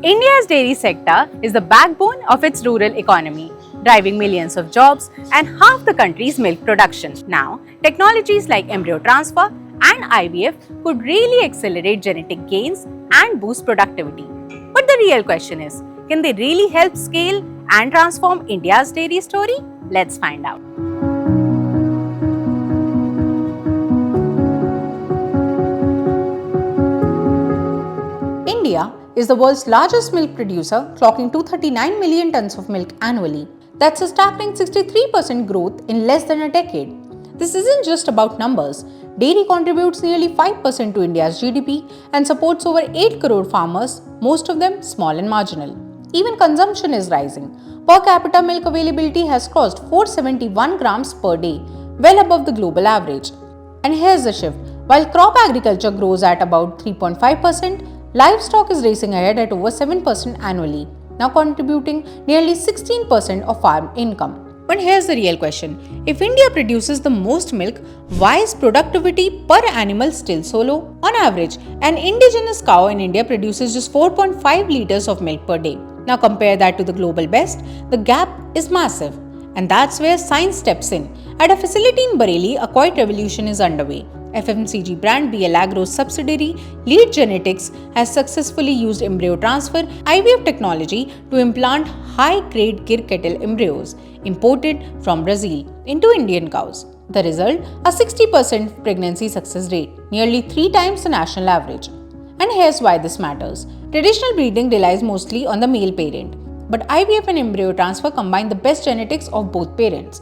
India's dairy sector is the backbone of its rural economy, driving millions of jobs and half the country's milk production. Now, technologies like embryo transfer and IVF could really accelerate genetic gains and boost productivity. But the real question is, can they really help scale and transform India's dairy story? Let's find out. India is the world's largest milk producer, clocking 239 million tons of milk annually. That's a staggering 63% growth in less than a decade. This isn't just about numbers. Dairy contributes nearly 5% to India's GDP and supports over 8 crore farmers, most of them small and marginal. Even consumption is rising. Per capita milk availability has crossed 471 grams per day, well above the global average. And here's the shift. While crop agriculture grows at about 3.5%, livestock is racing ahead at over 7% annually, now contributing nearly 16% of farm income. But here's the real question. If India produces the most milk, why is productivity per animal still so low? On average, an indigenous cow in India produces just 4.5 liters of milk per day. Now compare that to the global best, the gap is massive. And that's where science steps in. At a facility in Bareilly, a quiet revolution is underway. FMCG brand BL Agro's subsidiary, Lead Genetics, has successfully used embryo transfer IVF technology to implant high-grade Gir cattle embryos imported from Brazil into Indian cows. The result? A 60% pregnancy success rate, nearly 3 times the national average. And here's why this matters. Traditional breeding relies mostly on the male parent, but IVF and embryo transfer combine the best genetics of both parents.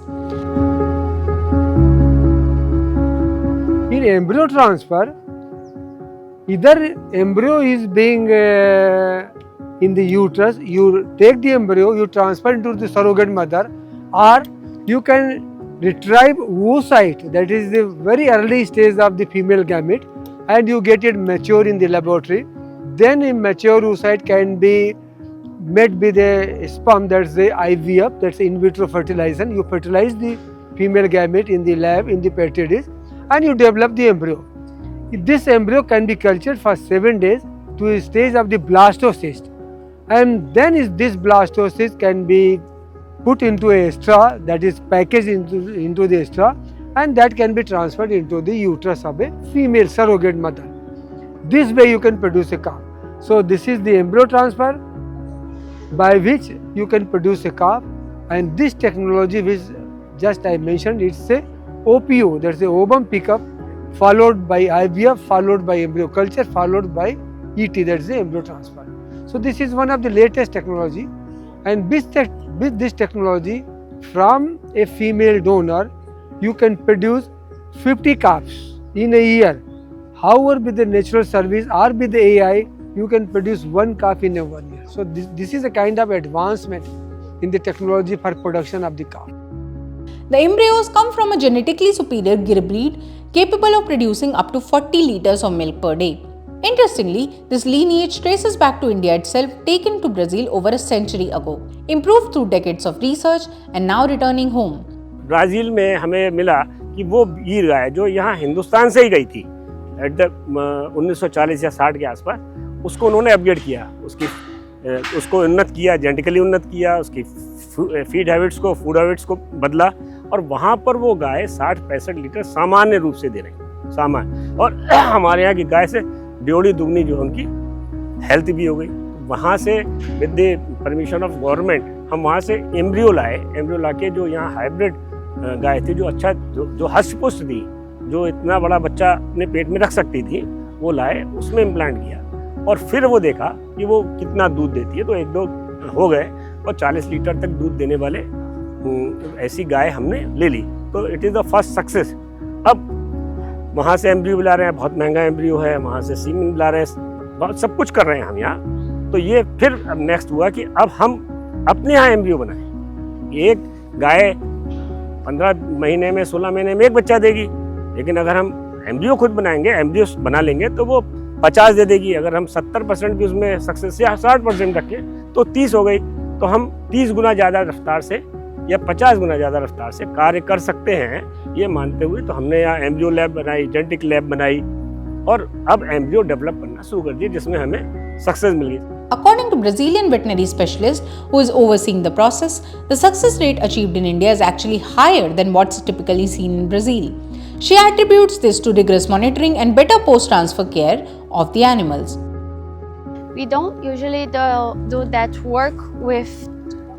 In embryo transfer, either embryo is being in the uterus, you take the embryo, you transfer into the surrogate mother, or you can retrieve oocyte, that is the very early stage of the female gamete, and you get it mature in the laboratory. Then a mature oocyte can be met with a sperm, that's the IVF, that's in vitro fertilization. You fertilize the female gamete in the lab, in the petri dish, and you develop the embryo. This embryo can be cultured for 7 days to a stage of the blastocyst, and then this blastocyst can be put into a straw, that is packaged into the straw, and that can be transferred into the uterus of a female surrogate mother. This way you can produce a calf. So this is the embryo transfer by which you can produce a calf, and this technology which just I mentioned, it's a OPO, that's the ovum pickup, followed by IVF, followed by embryo culture, followed by ET, that's the embryo transfer. So this is one of the latest technology, and with this technology, from a female donor, you can produce 50 calves in a year. However, with the natural service or with the AI, you can produce 1 calf in a 1 year. So this is a kind of advancement in the technology for production of the calf. The embryos come from a genetically superior Gir breed capable of producing up to 40 liters of milk per day. Interestingly, this lineage traces back to India itself, taken to Brazil over a century ago, improved through decades of research and now returning home. Brazil में हमें मिला कि वो गिर गाय जो यहाँ हिंदुस्तान से ही गई थी एट द 1940 या 60 के आसपास, उसको उन्होंने अपग्रेड किया, उसको उन्नत किया, जेनेटिकली उन्नत किया, उसकी फीड हैबिट्स को, फूड हैबिट्स को बदला, और वहाँ पर वो गाय 60-65 लीटर सामान्य रूप से दे रही सामान्य, और हमारे यहाँ की गाय से ड्योड़ी दुगनी जो उनकी हेल्थ भी हो गई। वहाँ से with the permission of government हम वहाँ से एम्ब्रियो ला के जो यहाँ हाइब्रिड गाय थी, जो अच्छा जो हष्ट पुष्ट थी, जो इतना बड़ा बच्चा अपने पेट में रख सकती थी, वो लाए, उसमें इम्प्लांट किया, और फिर वो देखा कि वो कितना दूध देती है। तो 1-2 हो गए और 40 लीटर तक दूध देने वाले ऐसी गाय हमने ले ली। तो it is the first success. अब वहाँ से एम्ब्रियो बुला रहे हैं, बहुत महंगा एम्ब्रियो है, वहाँ से सीमेन बुला रहे हैं, बहुत सब कुछ कर रहे हैं हम यहाँ। तो ये फिर अब नेक्स्ट हुआ कि अब हम अपने यहाँ एम्ब्रियो बनाएं। एक गाय 15 महीने में, 16 महीने में 1 बच्चा देगी, लेकिन अगर हम एम्ब्रियो खुद बनाएंगे, एम्ब्रियो बना लेंगे, तो वो 50 दे देगी। अगर हम 70% भी उसमें सक्सेस या 60% रखें तो 30 हो गई। तो हम 30 गुना ज़्यादा रफ्तार से या 50 गुना ज़्यादा रफ्तार से कार्य कर सकते हैं, ये मानते हुए तो हमने यहाँ एम्ब्रियो लैब बनाई, जेनेटिक लैब बनाई, और अब एम्ब्रियो डेवलप करना शुरू कर दिए, जिसमें हमें सक्सेस मिल गई। According to Brazilian veterinary specialist who is overseeing the process, the success rate achieved in India is actually higher than what's typically seen in Brazil. She attributes this to rigorous monitoring and better post-transfer care of the animals. We don't usually do that work with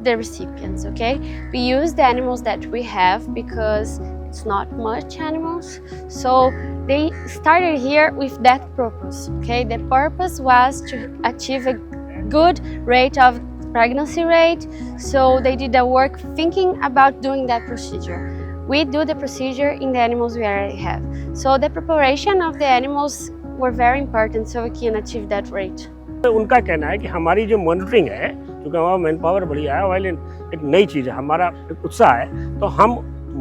the recipients, okay? We use the animals that we have because it's not much animals. So they started here with that purpose, okay? The purpose was to achieve a good rate of pregnancy rate. So they did the work thinking about doing that procedure. We do the procedure in the animals we already have. So the preparation of the animals were very important so we can achieve that rate. उनका कहना है कि हमारी जो monitoring है, क्योंकि हमारा man power बढ़िया है, वाइल एक नई चीज़ है, हमारा एक उत्साह है, तो हम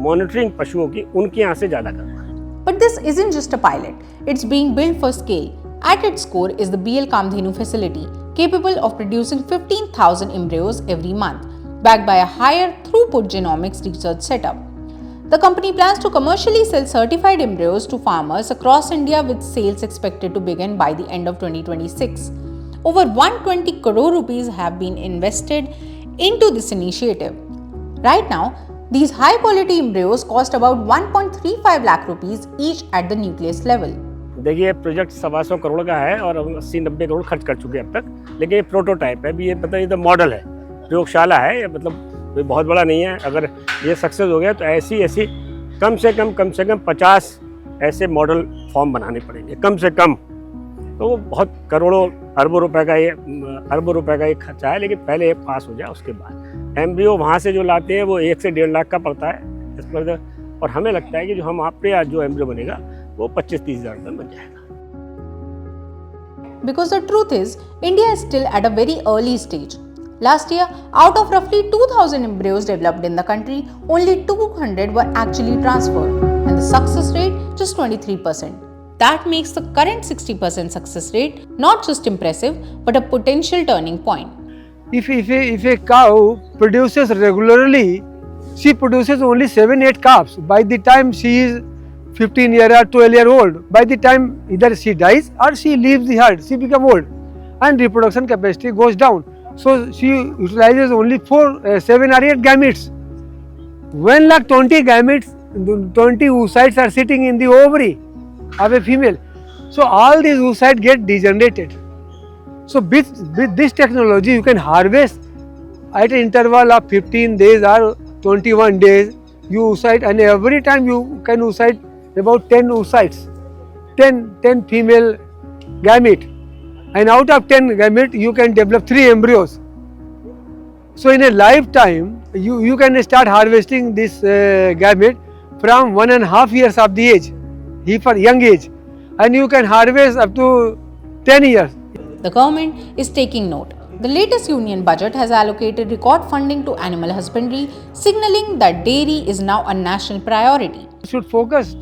मॉनिटरिंग पशुओं की उनके यहाँ से ज़्यादा करवाएं। But this isn't just a pilot, it's being built for scale. At its core is the BL Kamdhenu facility, capable of producing 15,000 embryos every month, backed by a higher throughput genomics research setup. The company plans to commercially sell certified embryos to farmers across India, with sales expected to begin by the end of 2026. Over 120 crore rupees have been invested into this initiative. Right now, these high quality embryos cost about 1.35 lakh rupees each at the nucleus level. देखिए project 125 crore का है और हम 80-90 करोड़ खर्च कर चुके हैं अब तक, लेकिन ये प्रोटोटाइप है, अभी ये मतलब ये तो मॉडल है, प्रयोगशाला है, ये मतलब ये बहुत बड़ा नहीं है। अगर ये सक्सेस हो गया तो ऐसी कम से कम 50 ऐसे मॉडल फॉर्म बनाने पड़ेंगे कम से कम। तो वो बहुत करोड़ों अरबों रुपए का ये खर्चा है, लेकिन पहले ये पास हो जाए, उसके बाद एम्ब्रियो वहाँ से जो लाते हैं वो 1 से 1.5 लाख का पड़ता है इस पर, और हमें लगता है कि जो हम आपके यहाँ जो एम्ब्रियो बनेगा वो 25-30 हज़ार में बन जाएगा। Because the truth is, India is still at a very early stage. Last year, out of roughly 2,000 embryos developed in the country, only 200 were actually transferred, and the success rate just 23%. That makes the current 60% success rate not just impressive, but a potential turning point. If a cow produces regularly, she produces only 7-8 calves. By the time she is 15 year or 12 year old, by the time either she dies or she leaves the herd, she becomes old and reproduction capacity goes down. So she utilizes only 7 or 8 gametes. 1,20,000 gametes, 20 oocytes are sitting in the ovary of a female. So all these oocytes get degenerated. So with this technology you can harvest at an interval of 15 days or 21 days you oocyte, and every time you can oocyte about 10 oocytes, 10 female gamete, and out of 10 gamete you can develop 3 embryos. So in a lifetime you can start harvesting this gamete from 1.5 years of the age, for young age, and you can harvest up to 10 years. The government is taking note. The latest union budget has allocated record funding to animal husbandry, signaling that dairy is now a national priority. Should focus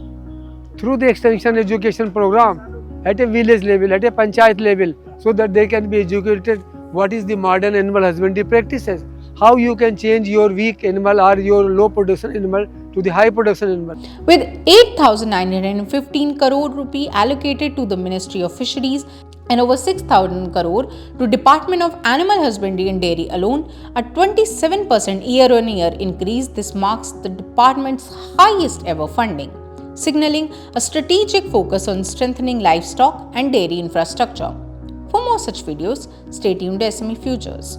through the extension education program at a village level, at a panchayat level, so that they can be educated what is the modern animal husbandry practices, how you can change your weak animal or your low production animal to the high production animal. With 8,915 crore rupee allocated to the Ministry of Fisheries and over 6,000 crore to Department of Animal Husbandry and Dairy alone, a 27% year-on-year increase, this marks the department's highest ever funding, signaling a strategic focus on strengthening livestock and dairy infrastructure. For more such videos, stay tuned to SME Futures.